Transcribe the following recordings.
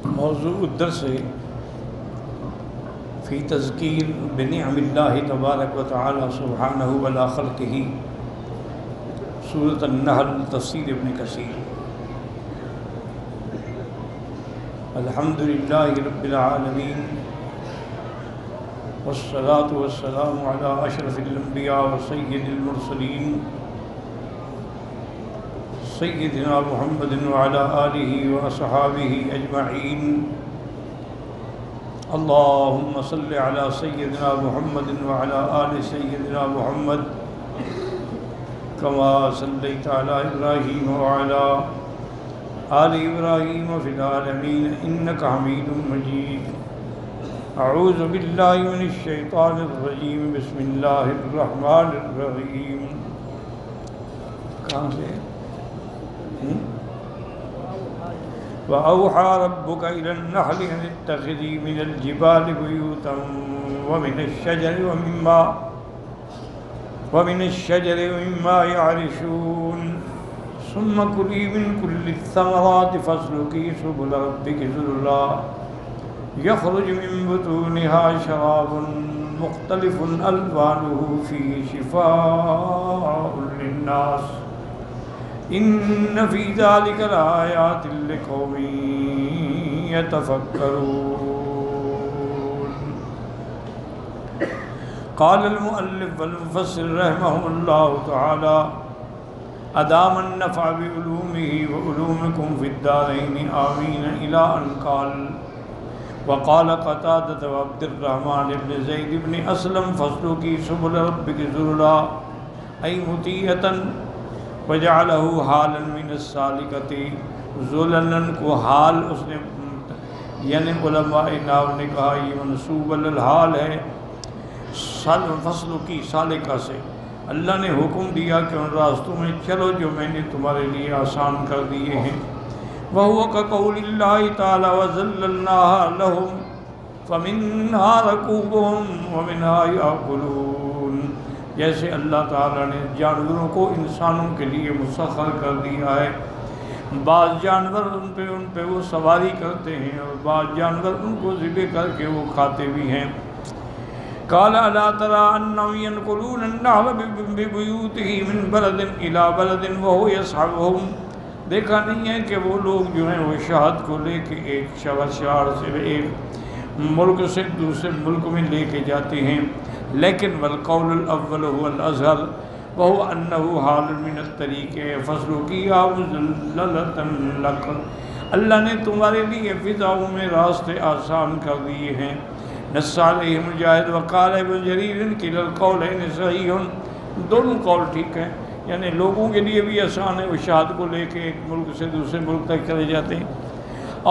موضوع الدرس فی تذکیر بنعم اللہ تبارک و تعالی سبحانہ وعلی خلقہ، سورۃ النحل، تفسیر ابن کثیر۔ الحمدللہ رب العالمین، والصلاة والسلام علی اشرف الانبیاء وسید المرسلین، سیدنا محمد وعلی آلہ واصحابہ اجمعین۔ اللہم صل علی سیدنا محمد وعلی آل سیدنا محمد کما صلیت علی ابراہیم وعلی آل ابراہیم فی العالمین انک حمید مجید۔ اعوذ باللہ من الشیطان الرجیم، بسم اللہ الرحمن الرحیم۔ کہاں سے؟ وَأَوْحَى رَبُّكَ إِلَى النَّحْلِ أَنِ اتَّخِذِي مِنَ الْجِبَالِ بُيُوتًا وَمِنَ الشَّجَرِ وَمِمَّا يَعْرِشُونَ ثُمَّ كُلِي مِن كُلِّ الثَّمَرَاتِ فَاسْلُكِي سُبُلَ رَبِّكِ ذُلُلًا يَخْرُجُ مِن بُطُونِهَا شَرَابٌ مُخْتَلِفٌ أَلْوَانُهُ فِيهِ شِفَاءٌ لِلنَّاسِ ان فی ذلک لآیات لقوم یتفکرون۔ قال المؤلف والمفسر رحمہ اللہ تعالی ادام النفع بعلومہ وعلومکم فی الدارین آمین، الی ان قال وقال قتادة وعبد الرحمن بن زید بن اسلم فاسلکی سبل ربک ذللا ای مطیعۃ وجعلہ حالا من السالکۃ، ذللا کو حال اس نے، یعنی علماء ناو نے کہا یہ منصوب الحال ہے فصل کی سالکہ سے۔ اللہ نے حکم دیا کہ ان راستوں میں چلو جو میں نے تمہارے لیے آسان کر دیے ہیں۔ وَهُوَ كَقَوْلِ اللَّهِ تَعَالَى وَذَلَّلْنَاهَا لَهُمْ فَمِنْهَا رَكُوبُهُمْ وَمِنْهَا يَأْكُلُونَ، جیسے اللہ تعالیٰ نے جانوروں کو انسانوں کے لیے مسخر کر دیا ہے، بعض جانور ان پہ وہ سواری کرتے ہیں اور بعض جانور ان کو ذبح کر کے وہ کھاتے بھی ہیں۔ قال الا ترى انهم ينقلون النحل ببيوته من بلد الى بلد وهو يصحبهم، دیکھا نہیں ہے کہ وہ لوگ جو ہیں وہ شہد کو لے کے ایک شہر سے ایک ملک سے دوسرے ملک میں لے کے جاتے ہیں، لیکن والقول الاول هو الازهر وهو انه حال من الطریق فسلوکیہ مذللۃ لک، اللہ نے تمہارے لیے فضاؤں میں راستے آسان کر دیے ہیں۔ نص علیہ مجاہد وقال ابن جریر کلا القولین صحیح، دونوں قول ٹھیک ہیں، یعنی لوگوں کے لیے بھی آسان ہے، وہ شہد کو لے کے ایک ملک سے دوسرے ملک تک چلے جاتے ہیں،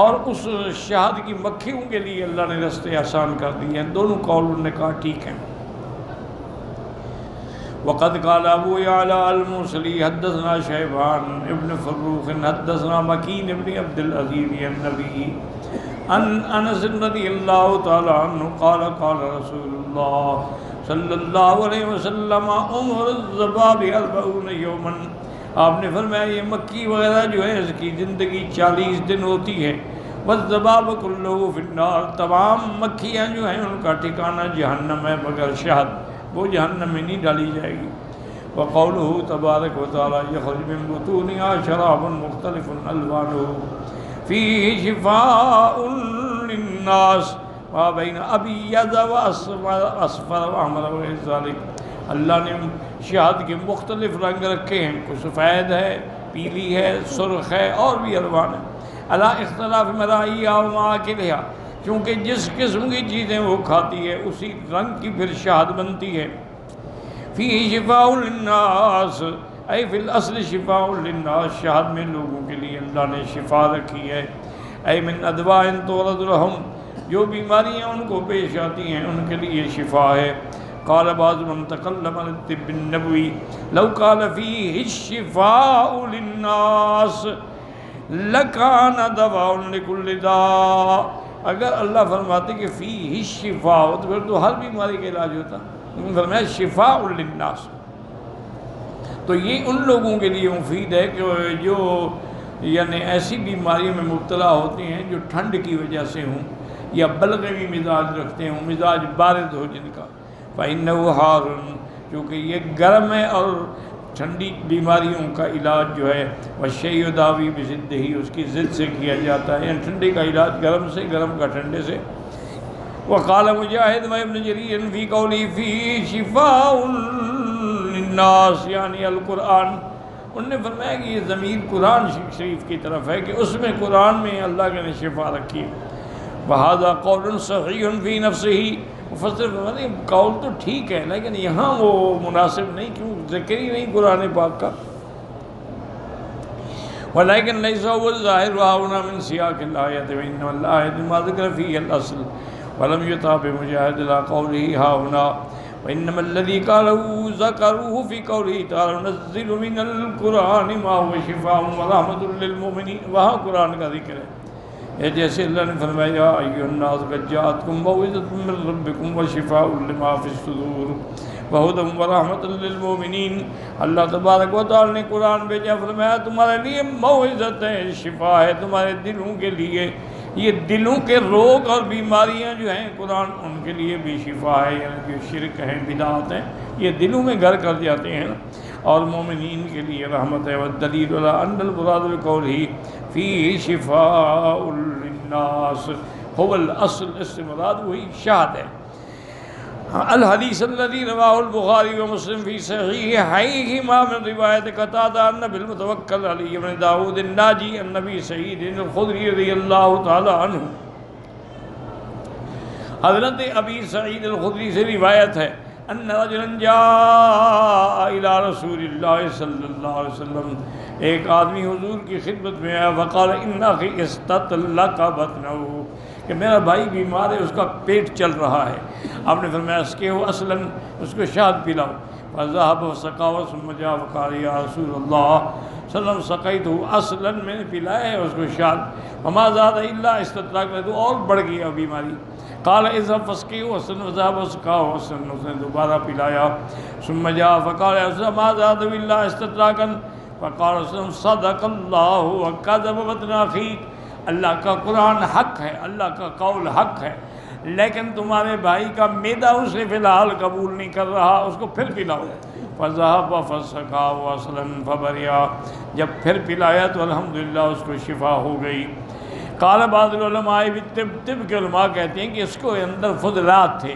اور اس شہد کی مکھیوں کے لیے اللہ نے راستے آسان کر دیے ہیں، دونوں قول انہوں نے کہا ٹھیک ہیں۔ وقد قال ابو يعلى الموصلي حدثنا شيبان ابن فروخ حدثنا مكين ابن عبد العزيز النبي عن انس رضي الله تعالى عنه قال قال رسول الله صلی اللہ علیہ وسلم عمر الذباب 40 یوما، آپ نے فرمایا یہ مکی وغیرہ جو ہے اس کی زندگی 40 دن ہوتی ہے۔ والذباب كله في النار، تمام مکھیاں جو ہیں ان کا ٹھکانہ جہنم ہے مگر شہد وہ جہنم میں نہیں ڈالی جائے گی۔ وقوله تبارک و تعالی یخرج من بطونها شراب مختلف الوانه فیہ شفاء للناس ما بین ابیض واصفر واحمر وغیر ذلک، اللہ نے شہد کے مختلف رنگ رکھے ہیں، کوئی سفید ہے، پیلی ہے، سرخ ہے، اور بھی الوان ہے۔ علی اختلاف مرائیہا ومآکلہا، چونکہ جس قسم کی چیزیں وہ کھاتی ہے اسی رنگ کی پھر شہد بنتی ہے۔ فیہ شفاء للناس، اے فی الاصل شفاء للناس، شہد میں لوگوں کے لیے اللہ نے شفا رکھی ہے۔ اے من ادواء تورد لہم، جو بیماریاں ان کو پیش آتی ہیں ان کے لیے شفا ہے۔ قال بعض من تکلم عن الطب النبوی لو قال فیہ الشفاء للناس لکان دواء لکل داء، اگر اللہ فرماتے کہ فیہ الشفاء تو پھر تو ہر بیماری کا علاج ہوتا، لیکن فرمایا شفاء للناس، تو یہ ان لوگوں کے لیے مفید ہے کہ جو یعنی ایسی بیماریوں میں مبتلا ہوتے ہیں جو ٹھنڈ کی وجہ سے ہوں یا بلغمی مزاج رکھتے ہوں، مزاج بارد ہو جن کا، فَإِنَّهُ حَارٌ، کیونکہ یہ گرم ہے، اور ٹھنڈی بیماریوں کا علاج جو ہے وَالشَّيْءُ يُدَاوِي بِضِدِّهِ، اس کی ضد سے کیا جاتا ہے، یعنی ٹھنڈی کا علاج گرم سے، گرم کا ٹھنڈے سے۔ وقال مجاہد وابن جریر فی قولی فی شفاء للناس، یعنی القرآن، انہوں نے فرمایا کہ یہ ضمیر قرآن شریف کی طرف ہے کہ اس میں قرآن میں اللہ نے شفا رکھی ہے۔ وَهَذَا قَوْلٌ صَحِيحٌ فِي نَفْسِهِ، مفسر فرماتے ہیں قول تو ٹھیک ہے لیکن یہاں وہ مناسب نہیں، کیوں ذکر ہی نہیں قرآن پاک کا۔ وَلَكِنْ لَيْسَ هُوَ الظَّاهِرُ هَاهُنَا مِنْ سِيَاقِ الْآيَةِ وَإِنَّمَا الْآيَةُ مَا ذُكِرَ فِيهَا الْأَصْلُ وَلَمْ يُطَابِقْ مُجَاهِدٌ إِلَىٰ قَوْلِهِ هَاهُنَا وَإِنَّمَا الَّذِي قَالَهُ ذَكَرُوهُ فِي قَوْلِهِ تَعَالَىٰ نُنَزِّلُ مِنَ الْقُرْآنِ مَا هُوَ شِفَاءٌ وَرَحْمَةٌ لِّلْمُؤْمِنِينَ، وہاں قرآن کا ذکر ہے، جیسے اللہ نے فرمایا یا ایھا الناس قد جاءتکم موعظۃ من ربکم وشفاء لما فی الصدور وہدی ورحمۃ للمؤمنین۔ اللہ تبارک و تعالی نے قرآن بھیجا، فرمایا تمہارے لیے موعظت ہے، شفا ہے تمہارے دلوں کے لیے، یہ دلوں کے روگ اور بیماریاں جو ہیں قرآن ان کے لیے بھی شفا ہے، یعنی جو شرک ہیں بدعات ہیں یہ دلوں میں گھر کر جاتے ہیں، اور مومنین کے لیے رحمت ہے۔ والدلیل علی ان المراد بقولہ فی شفاء للناس هو الاصل، اس سے مراد وہی شہد ہے۔ الحدیث الذي رواه البخاری ومسلم في صحيحيهما من روایت قتادہ ان بالمتوکل علی بن داود الناجی النبی سعید الخدری رضی اللہ تعالی عنہ، حضرت ابی سعید الخدری سے روایت ہے ان رجلا جاء الى رسول اللہ صلی اللہ علیہ وسلم، ایک آدمی حضور کی خدمت میں آیا، وقال ان اخی استطلق بطنہ، کہ میرا بھائی بیمار ہے، اس کا پیٹ چل رہا ہے۔ آپ نے فرمایا اسقہ اصلا، اس کو شہد پلاؤ۔ فذهب وسقاه ثم جاء وقال یا رسول اللہ صلی اللہ علیہ وسلم سقیتہ اصلا، میں نے پلایا ہے اس کو شہد، وما زاد الا استطلاق، تو اور بڑھ گیا بیماری۔ قال اذهب فاسقه اصلا وذهب وسقاه اصلا، اس نے دوبارہ پلایا۔ ثم جاء فقال یا رسول اللہ ما زاد الا استطلاقا، فقال رسول اللہ صدق اللہ وكذب بطن اخیک، اللہ کا قرآن حق ہے، اللہ کا قول حق ہے، لیکن تمہارے بھائی کا معدہ اسے فی الحال قبول نہیں کر رہا، اس کو پھر پلاؤ۔ فذهب فسقاه اصلا فبرئ، جب پھر پلایا تو الحمدللہ اس کو شفا ہو گئی۔ قال بعض العلماء طب کے علماء کہتے ہیں کہ اس کو اندر فضلات تھے،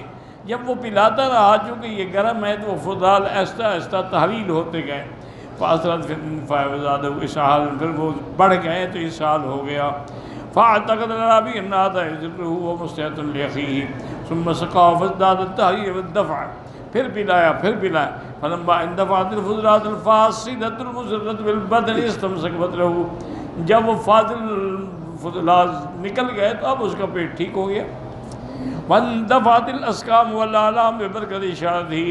جب وہ پلاتا رہا چونکہ یہ گرم ہے تو وہ فضلات آہستہ آہستہ تحلیل ہوتے گئے، فاصلت فزادہ اسہال، پھر وہ بڑھ گئے تو اسہال ہو گیا۔ فاعتقد الرابی ان هذا يجره ومستحق لاخيه ثم سقاه فازداد التحرير والدفع، پھر پلایا فلما اندفعت الفضلات الفاسدة المضرة بالبدن استمسك بطنه، جب وہ فاضل فضلات نکل گئے تو اب اس کا پیٹ ٹھیک ہو گیا۔ واندفعت الاسقام والآلام ببرکت اشارته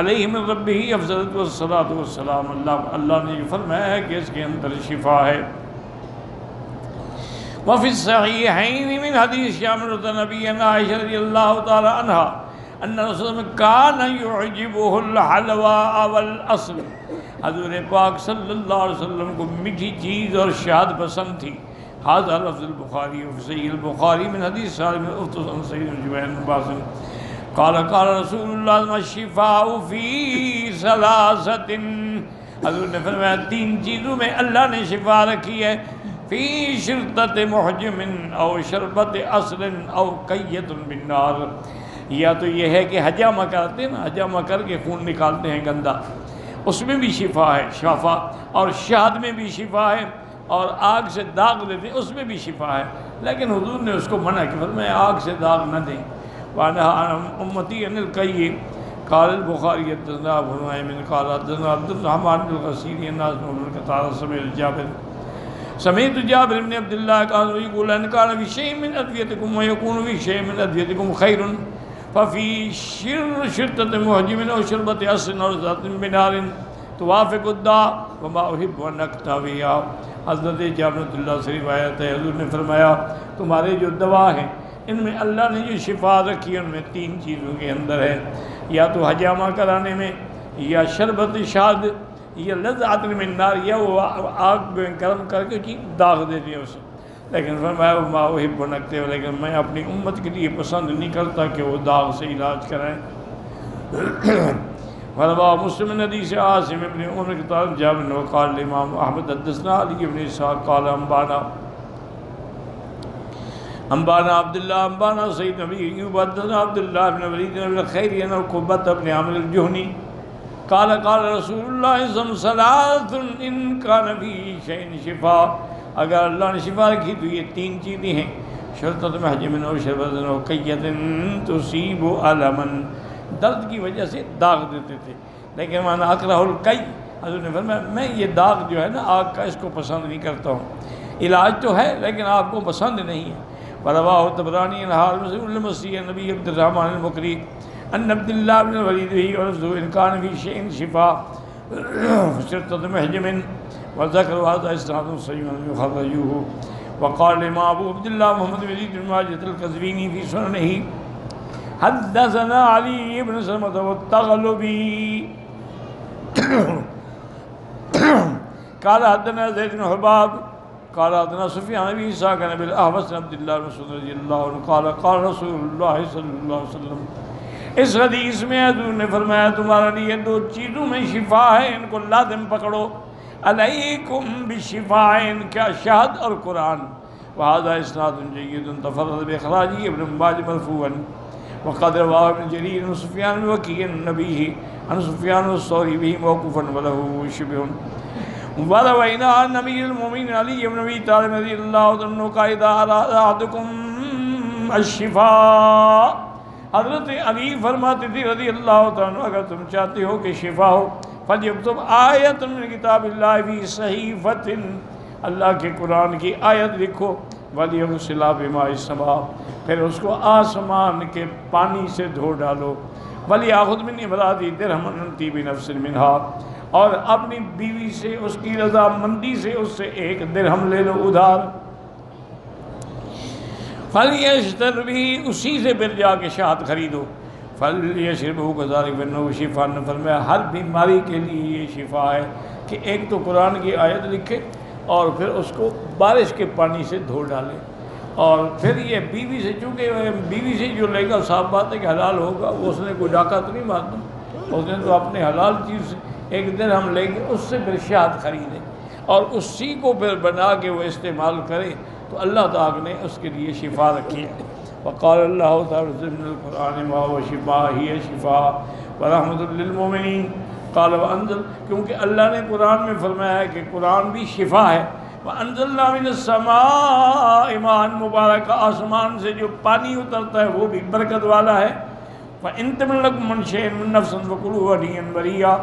علیہ من ربہ افضلت والصلاة والسلام، اللہ نے فرمایا ہے کہ اس کے اندر شفا ہے۔ وفی الصحیحین من حدیث شامل النبی عائشہ رضی اللہ تعالی عنہ ان رسول اللہ کان یعجبہ الحلوى والعسل، حضور پاک صلی اللہ علیہ وسلم کو میٹھی چیز اور شہد پسند تھی۔ هذا لفظ البخاری وفي صحیح البخاری من حدیث سالم بن افطس عن سعید بن جبیر بن باسم قال قال رسول اللہ الشفاء فی ثلاثۃ، حضور نے فرمایا تین چیزوں میں اللہ نے شفا رکھی ہے، فی شرطۃ محجم او شربت عسل او قیۃ بالنار، یا تو یہ ہے کہ حجامہ کرتے ہیں نا، حجامہ کر کے خون نکالتے ہیں گندا، اس میں بھی شفا ہے، شفا، اور شہد میں بھی شفا ہے، اور آگ سے داغ دیتے ہیں اس میں بھی شفا ہے، لیکن حضور نے اس کو منع کیا، فرمایا آگ سے داغ نہ دیں۔ وَعَنَا أُمَّتِي عَنِ الْقَيِّ قال البخاری حدثنا ابو نعیم قال حدثنا عبد الرحمن بن الغسیل الناس بن قتادہ سمعت جابر بن عبد الله قال يقول ان كان في شيء من ادويتكم ويكون في شيء من ادويتكم خير ففي شرطة محجم او شربة عسل او ذات بنار توافق الداء وما احب ان اكتويا۔ حضرت جابر بن اللہ سے روایت ہے، حضور نے فرمایا تمہارے جو دوا ہیں ان میں اللہ نے جو شفا رکھی ان میں تین چیزوں کے اندر ہے، یا تو حجامہ کرانے میں، یا شربت شاد، یہ لذات من نار، یہ وہ آگ گرم کر کے داغ دیتی ہے اسے. لیکن فرمایا ما احب نکتے ہو، لیکن میں اپنی امت کے لیے پسند نہیں کرتا کہ وہ داغ سے علاج کرائیں. فرمایا مسلم حدیث عاصم ابن عمر کی طرف جابر وقال الامام احمد حدثنا علی بن اسحاق قال انبانا عبداللہ انبانا سید نبی ایوب حدثنا عبداللہ بن ولید بن الخیر عن عقبۃ بن عامر الجہنی قال قال رسول اللہ صلی اللہ علیہ وسلم ثلاث ان کان فی شیء شفاء، اگر اللہ نے شفا رکھی تو یہ تین چیزیں ہیں: شرطۃ محجم و شربۃ و قیۃ تصیب علما، درد کی وجہ سے داغ دیتے تھے. لیکن مانا اکرہ القی، حضرت نے فرمایا میں یہ داغ جو ہے نا آگ کا، اس کو پسند نہیں کرتا ہوں. علاج تو ہے لیکن آپ کو پسند نہیں ہے. ورواه الطبراني عن حارث بن المسيح عن ابي عبد الرحمن المقري ان عبد الله بن الوليد ورثه ان كان في شيء شفاء فشرطة محجم، وذكر هذا اسناد صحيح يخرجوه. وقال الامام ابو عبد الله محمد بن وليد بن ماجه القزويني في سننه حدثنا علي بن سلمة والتغلبي قال حدثنا زيد بن حباب قال حدثنا سفيان بن اسحاق عن ابي الاحوص عبد الله بن مسعود رضي الله عنه قال قال رسول الله صلى الله عليه وسلم. اس حدیث میں حضور نے فرمایا تمہارے لیے دو چیزوں میں شفا ہے، ان کو لازم پکڑو. علیکم بشفاء، کیا شہد اور قرآن. وهذا اسناد جيد تفرد باخراجه ابن ماجه مرفوعا، وقد رواه ابن جرير عن سفيان بن وكيع عن نبيه عن سفيان الثوري به موقوفا وله شبه. وروينا عن امير المؤمنين علي بن ابي طالب رضي الله عنه قال اذا اراد احدكم الشفاء، حضرت علی فرماتے تھے رضی اللہ تعالیٰ اگر تم چاہتے ہو کہ شفا ہو فلیکتب آیت من کتاب اللہ فی صحیفۃ، اللہ کے قرآن کی آیت لکھو. ولیغسلها بماء السماء، پھر اس کو آسمان کے پانی سے دھو ڈالو. ولیأخذ من امرأته درہما من طیب نفس منها، اور اپنی بیوی سے اس کی رضامندی سے اس سے ایک درہم لے لو ادھار. فَلْيَشْتَرْ بِهِ، اسی سے پھر جا کے شہد خریدو. فَلْيَشْرِبْهُ كَذَلِكَ فَإِنَّهُ شِفَاءٌ، نے فرمایا ہر بیماری کے لیے یہ شفا ہے کہ ایک تو قرآن کی آیت لکھے اور پھر اس کو بارش کے پانی سے دھو ڈالے. اور پھر یہ بیوی سے، چونکہ بیوی سے جو لے گا صاف بات ہے کہ حلال ہوگا، اس نے کوئی ڈاکہ تو نہیں مارنا، اس نے تو اپنے حلال چیز سے ایک دن ہم لیں گے، اس سے پھر شہد خریدے اور اسی کو پھر بنا کے وہ استعمال کرے تو اللہ تعالیٰ نے اس کے لیے شفا رکھی ہے. وقال اللہ تعالیٰ من القرآن ما هو شفاء هي شفاء ورحمۃ للمؤمنین قال وانزل، کیونکہ اللہ نے قرآن میں فرمایا ہے کہ قرآن بھی شفا ہے. وانزلنا من السماء ماء مبارک، آسمان سے جو پانی اترتا ہے وہ بھی برکت والا ہے. فإن تمن لكم من شيء من نفس فكلوه هنيئا مريئا،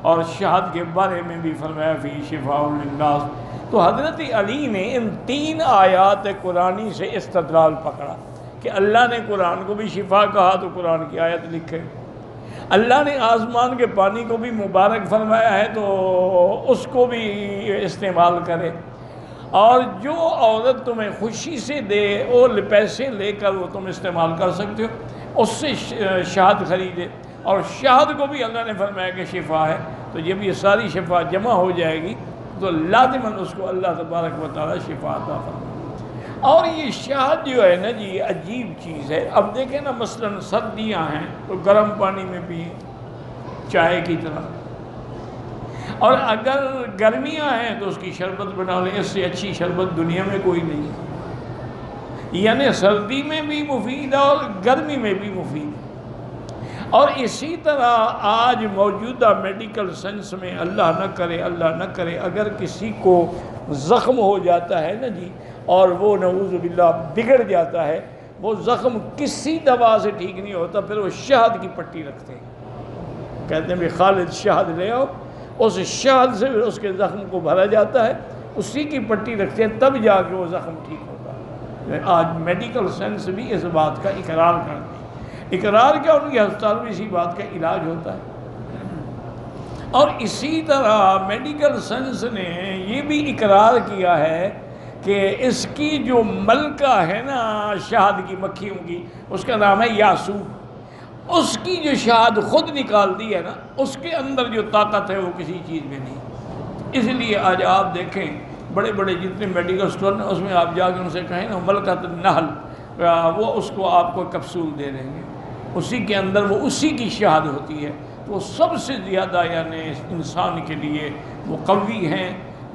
اور شہد کے بارے میں بھی فرمایا فی شفاء للناس. تو حضرت علی نے ان تین آیات قرآنی سے استدلال پکڑا کہ اللہ نے قرآن کو بھی شفا کہا تو قرآن کی آیت لکھے، اللہ نے آسمان کے پانی کو بھی مبارک فرمایا ہے تو اس کو بھی استعمال کرے. اور جو عورت تمہیں خوشی سے دے وہ پیسے لے کر وہ تم استعمال کر سکتے ہو، اس سے شہد خریدے. اور شہد کو بھی اللہ نے فرمایا کہ شفا ہے. تو جب یہ ساری شفا جمع ہو جائے گی تو لازماً اس کو اللہ تبارک و تعالیٰ شفا عطا فرمائے. اور یہ شہد جو ہے نا جی یہ عجیب چیز ہے. اب دیکھیں نا مثلاً سردیاں ہیں تو گرم پانی میں پئیں چائے کی طرح، اور اگر گرمیاں ہیں تو اس کی شربت بنا لیں. اس سے اچھی شربت دنیا میں کوئی نہیں ہے. یعنی سردی میں بھی مفید ہے اور گرمی میں بھی مفید ہے. اور اسی طرح آج موجودہ میڈیکل سائنس میں اللہ نہ کرے اگر کسی کو زخم ہو جاتا ہے نا جی اور وہ نعوذ باللہ بگڑ جاتا ہے، وہ زخم کسی دوا سے ٹھیک نہیں ہوتا، پھر وہ شہد کی پٹی رکھتے ہیں، کہتے ہیں بھی خالد شہد لے آؤ، اس شہد سے اس کے زخم کو بھرا جاتا ہے، اسی کی پٹی رکھتے ہیں، تب جا کے وہ زخم ٹھیک ہوتا ہے. آج میڈیکل سائنس بھی اس بات کا اقرار کرتے ہیں. اقرار کیا، ان کے ہسپتال میں اسی بات کا علاج ہوتا ہے. اور اسی طرح میڈیکل سائنس نے یہ بھی اقرار کیا ہے کہ اس کی جو ملکہ ہے نا شہد کی مکھیوں کی، اس کا نام ہے یاسو. اس کی جو شہاد خود نکال دی ہے نا، اس کے اندر جو طاقت ہے وہ کسی چیز میں نہیں۔ اس لیے آج آپ دیکھیں بڑے بڑے جتنے میڈیکل اسٹور ہیں، اس میں آپ جا کے ان سے کہیں نا ملکۃ النحل، وہ اس کو آپ کو کیپسول دے دیں گے، اسی کے اندر وہ اسی کی شہاد ہوتی ہے۔ وہ سب سے زیادہ یعنی انسان کے لیے مقوی ہیں،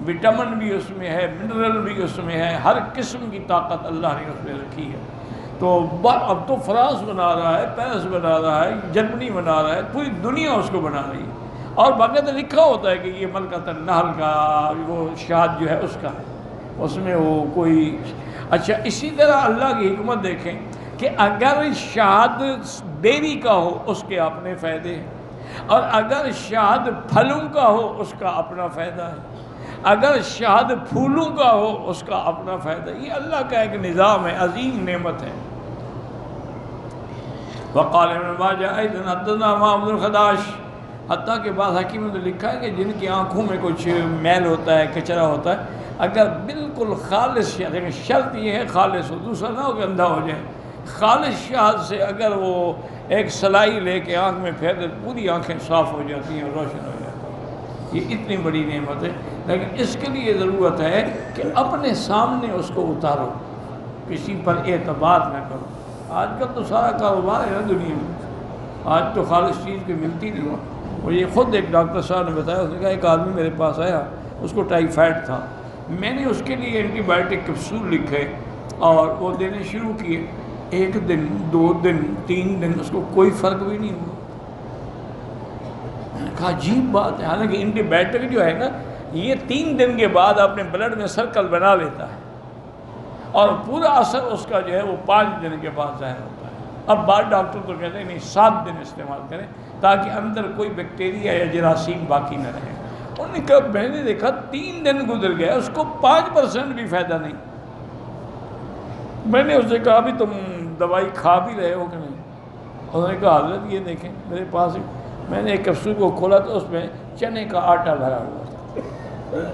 وٹامن بھی اس میں ہے، منرل بھی اس میں ہے، ہر قسم کی طاقت اللہ نے اس میں رکھی ہے۔ تو اب تو فرانس بنا رہا ہے، پیرس بنا رہا ہے، جرمنی بنا رہا ہے، پوری دنیا اس کو بنا رہی ہے، اور باقاعدہ لکھا ہوتا ہے کہ یہ ملکۃ النحل کا وہ شہاد جو ہے اس کا ہے، اس میں وہ کوئی۔ اچھا، اسی طرح اللہ کی حکمت دیکھیں کہ اگر شہاد بیری کا ہو اس کے اپنے فائدے ہیں، اور اگر شہاد پھلوں کا ہو اس کا اپنا فائدہ ہے، اگر شہاد پھولوں کا ہو اس کا اپنا فائدہ ہے۔ یہ اللہ کا ایک نظام ہے، عظیم نعمت ہے۔ وقال ابن ماجہ ایضا حدثنا محمد بن خداش، حتیٰ کہ بعض حکیموں نے لکھا ہے کہ جن کی آنکھوں میں کچھ میل ہوتا ہے، کچرا ہوتا ہے، اگر بالکل خالص شہد، شرط یہ ہے خالص ہو، دوسرا نہ ہو کہ اندھا ہو جائے، خالص شہد سے اگر وہ ایک سلائی لے کے آنکھ میں پھیر دے، پوری آنکھیں صاف ہو جاتی ہیں اور روشن ہو جاتی ہیں۔ یہ اتنی بڑی نعمت ہے، لیکن اس کے لیے ضرورت ہے کہ اپنے سامنے اس کو اتارو، کسی پر اعتبار نہ کرو۔ آج کل تو سارا کاروبار ہے نا دنیا میں، آج تو خالص چیز کی ملتی نہیں ہو۔ اور یہ خود ایک ڈاکٹر صاحب نے بتایا، اس نے کہا ایک آدمی میرے پاس آیا، اس کو ٹائیفائڈ تھا، میں نے اس کے لیے اینٹی بائیوٹک کیپسول لکھے اور وہ دینے شروع کیے، 1 دن 2 دن 3 دن اس کو کوئی فرق بھی نہیں ہوا۔ میں نے کہا عجیب بات ہے، حالانکہ اینٹی بائیوٹک جو ہے نا یہ 3 دن کے بعد اپنے بلڈ میں سرکل بنا لیتا ہے، اور پورا اثر اس کا جو ہے وہ 5 دن کے بعد ظاہر ہوتا ہے۔ اب بعض ڈاکٹر تو کہتے ہیں نہیں 7 دن استعمال کریں تاکہ اندر کوئی بیکٹیریا یا جراثیم باقی نہ رہے۔ انہوں نے کہا میں نے دیکھا 3 دن گزر گیا، اس کو 5% بھی فائدہ نہیں۔ میں نے اس سے کہا بھی تم دوائی کھا بھی رہے ہو کہ نہیں؟ انہوں نے کہا حضرت یہ دیکھیں میرے پاس، میں نے ایک کیپسول کو کھولا تو اس میں چنے کا آٹا بھرا ہوا تھا۔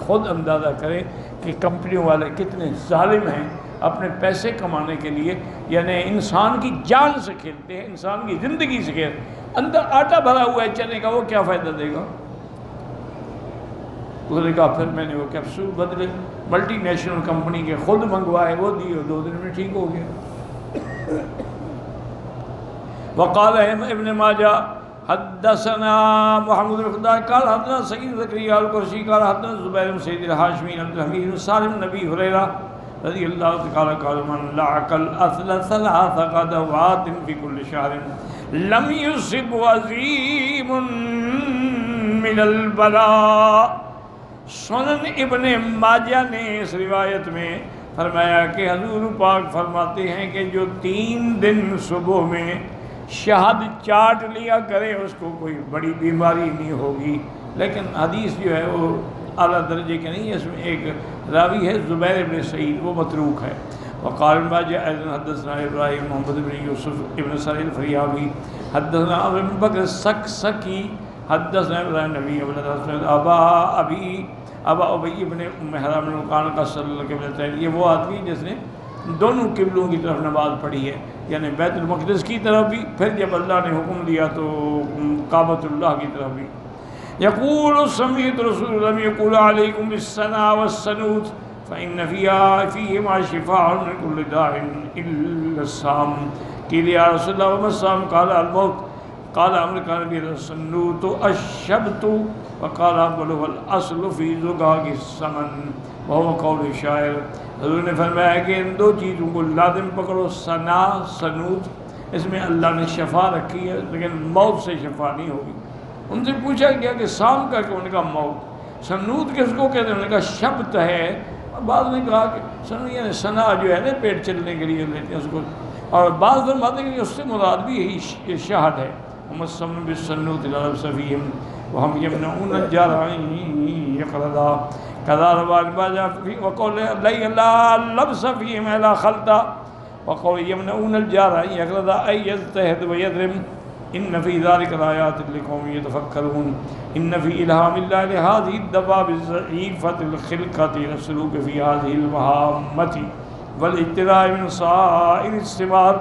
خود اندازہ کریں کہ کمپنیوں والے کتنے ظالم ہیں، اپنے پیسے کمانے کے لیے یعنی انسان کی جان سے کھیلتے ہیں، انسان کی زندگی سے کھیلتے ہیں۔ اندر آٹا بھرا ہوا ہے چنے کا، وہ کیا فائدہ دے گا؟ اس نے کہا پھر میں نے وہ کیپسول بدلے، ملٹی نیشنل کمپنی کے خود منگوائے، وہ دیے، 2 دن میں ٹھیک ہو گیا۔ وقال ابن ماجہ حدثنا محمد بن خداش قال حدثنا سعید زکریا القرشی قال حدثنا زبیر بن سعید الحاشمی عبد الحمید بن سالم نبی ہریرہ رضی اللہ تعالی قال من لعق الاصل 3 غدوات في كل شهر لم يصب عظیم من البلاء۔ سنن ابن ماجہ نے اس روایت میں فرمایا کہ حضور پاک فرماتے ہیں کہ جو 3 دن صبح میں شہد چاٹ لیا کرے اس کو کوئی بڑی بیماری نہیں ہوگی۔ لیکن حدیث جو ہے وہ اعلیٰ درجے کے نہیں ہے، اس میں ایک راوی ہے زبیر بن سعید، وہ متروک ہے۔ وقال ماجہ ایضا حدثنا ابراہیم محمد بن یوسف ابن سعید الفریابی حدثنا ابو بکر سکسکی حدثنا ابراہیم نبی ابا ابی ابن ام حرام القان کا صلی اللہ علیہ وسلم۔ یہ وہ آدمی جس نے دونوں قبلوں کی طرف نماز پڑھی ہے، یعنی بیت المقدس کی طرف بھی، پھر جب اللہ نے حکم دیا تو کعبۃ اللہ کی طرف بھی۔ یقول سمیعت رسول اللہ یقول علیکم بالسنا والسنوت فإن فیہما شفاء من کل داء الا السام۔ قیل یا رسول اللہ وما السام؟ قال الموت۔ قال امر کان بھی السنوت الشبت وقال بلغ الاصل فی زگاگ السمن وهو قول شاعر۔ حضور نے فرمایا کہ ان 2 چیزوں کو لازم پکڑو، سنا سنوت، اس میں اللہ نے شفا رکھی ہے لیکن موت سے شفا نہیں ہوگی۔ ان سے پوچھا گیا کہ سام کا کہ؟ انہوں نے کہا موت۔ سنوت کس کو کہتے ہیں؟ انہوں نے کہا شبت ہے۔ اور بعض نے کہا کہ یعنی سنا جو ہے نا پیٹ چلنے کے لیے لیتے ہیں اس کو، اور بعض فرماتے ہیں کہ اس سے مراد بھی یہی شہد ہے۔ ومسمن بالسنوت لا لبس فیہم وہم یمنعون الجار ان یقرضا کذا روان باجا وقول لا لبس فیہم الا خلطا وقول یمنعون الجار ان یقرضا ای یجتہد ویضرم ان فی ذلک الآیات لقوم یتفکرون ان فی الہام اللہ لہذه الدواب الضعیفۃ الخلقۃ للسلوک فی هذه المہامۃ والاجتناء من سائر الثمار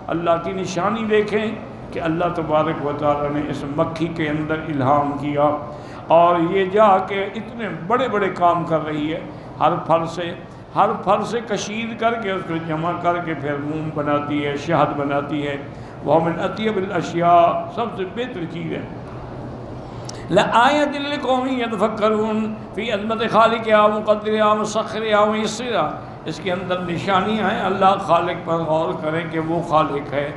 اللہ کی نشانی دیکھیں کہ اللہ تبارک و تعالیٰ نے اس مکھی کے اندر الہام کیا اور یہ جا کے اتنے بڑے بڑے کام کر رہی ہے، ہر پھل سے کشید کر کے اس کو جمع کر کے پھر موم بناتی ہے، شہد بناتی ہے، وہ من اطیب الاشیاء، سب سے بہتر چیز ہے۔ لآیۃ لقوم یتفکرون فی عظمت خالقہا مقدرہا مسخرہا میسرہا، اس کے اندر نشانیاں ہیں، اللہ خالق پر غور کریں کہ وہ خالق ہے،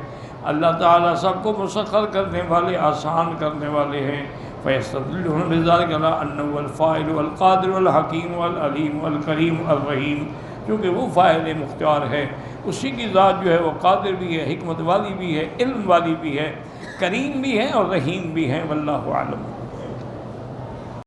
اللہ تعالیٰ سب کو مسخر کرنے والے، آسان کرنے والے ہیں۔ فیستدلون بذلک علی انہ الفاعل والقادر والحکیم والعلیم والکریم الرحیم، کیونکہ وہ فاعل مختار ہے، اسی کی ذات جو ہے وہ قادر بھی ہے، حکمت والی بھی ہے، علم والی بھی ہے، کریم بھی ہے اور رحیم بھی ہے۔ واللہ اعلم۔